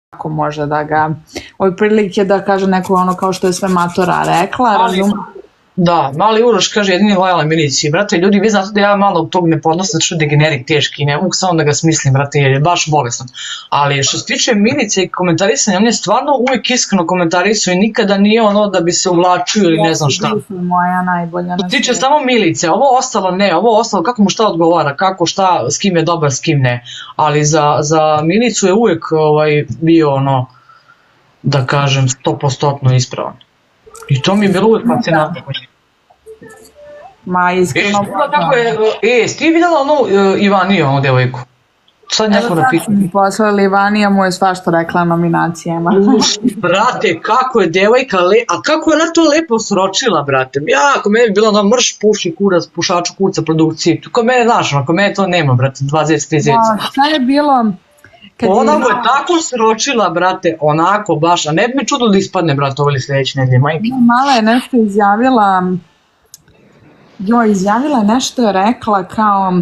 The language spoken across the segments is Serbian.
kako može da ga, prilike da kaže neko ono kao što je sve matora rekla, razum? Da, Mali Uroš kaže jedini lojalan miliciji. Brate, ljudi, vi znate da ja malo tog ne podnosim, zato što je degenerik teški, ne mogu samo da ga smislim, brate, jer je baš bolestan. Ali što se tiče Milice i komentarisanja, on je stvarno uvijek iskreno komentarisao i nikada nije ono da bi se uvlačio ili ne znam šta. Moja najbolja. Što se tiče samo Milice, ovo ostalo ne, ovo ostalo kako mu šta odgovara, kako šta, s kim je dobar, s kim ne. Ali za Milicu je uvijek bio ono, da kažem, 100% ispravan. I to mi je bilo uvijek fascinantno. Ma iskreno. Ti vidjela onu Ivaniju, onu devojku? Sad neko da pitam. Poslali Ivanija mu je svašta rekla nominacijama. Brate, kako je devojka, a kako je ona to lepo sročila, brate. Ja, ako mene je bilo ono mrš, puši, kurac, pušaču, kurca, produkciji. Ko mene, znaš, ako mene to nema, brate, 2 zeca, 3 zeca. Šta je bilo... Ona mu je tako sročila, brate, onako baš, a ne bi mi čudo da ispadne, brate, ovo ili sljedeće nedelje, majke. Mala je nešto izjavila, izjavila je nešto je rekla kao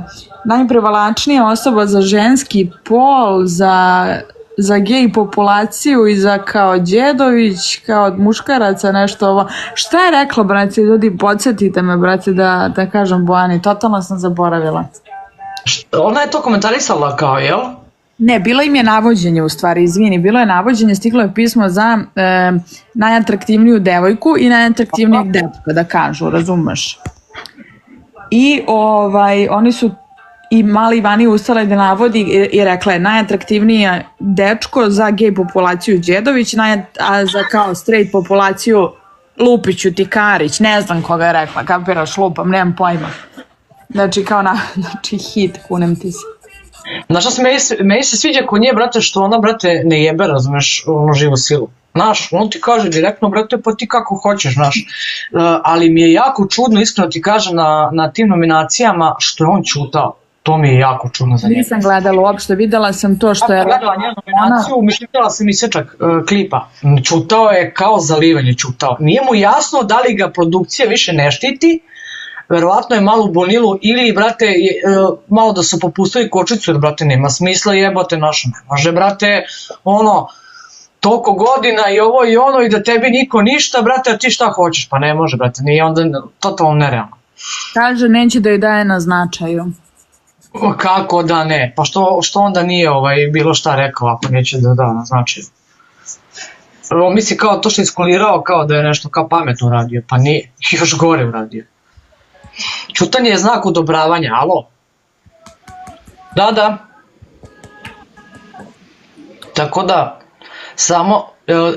najprivlačnija osoba za ženski pol, za gej populaciju i za kao Đedović, kao od muškaraca, nešto ovo. Šta je rekla, brate, ljudi, podsjetite me, brate, da kažem Bojani, totalno sam zaboravila. Ona je to komentarisala kao, jel? Ne, bilo im je navođenje u stvari, izvini, bilo je navođenje, stiglo je pismo za najatraktivniju devojku i najatraktivnijeg dečka, da kažu, razumeš? I oni su, i Mali Ivani ustala da navodi i rekla je najatraktivnija dečko za gej populaciju Đedović, a za kao straight populaciju Lupiću Tikarić, ne znam koga je rekla, kapiraš, lupam, nemam pojma. Znači kao hit, kunem ti se. Znaš što meni se sviđa kod nje, brate, što ona, brate, ne jebe, razumeš, ono živu silu. Znaš, on ti kaže direktno, brate, pa ti kako hoćeš, znaš. Ali mi je jako čudno, iskreno ti kaže, na tim nominacijama što je on ćutao. To mi je jako čudno za njega. Nisam gledala uopšte, videla sam to što je... Gledala njenu nominaciju, mišljala sam isečak klipa. Ćutao je kao zalivanje, ćutao. Nije mu jasno da li ga produkcija više ne štiti, verovatno je malo u bonilu ili, brate, malo da su popustili kočicu, jer, brate, nema smisla jebote naša, ne može, brate, ono, toliko godina i ovo i ono i da tebi niko ništa, brate, a ti šta hoćeš, pa ne može, brate, nije onda totalno nerealno. Kaže, neće da joj daje na značaju. Kako da ne, pa što onda nije bilo šta rekao ako neće da da na značaju? Misli kao to što je iskulirao, kao da je nešto kao pametno uradio, pa nije, još gore uradio. Ćutanje je znak odobravanja, alo? Da. Tako da, samo,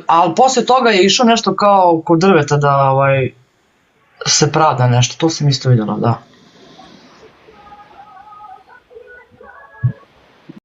ali posle toga je išao nešto kao kod drveta da se pravda nešto, to sam isto vidjela, da.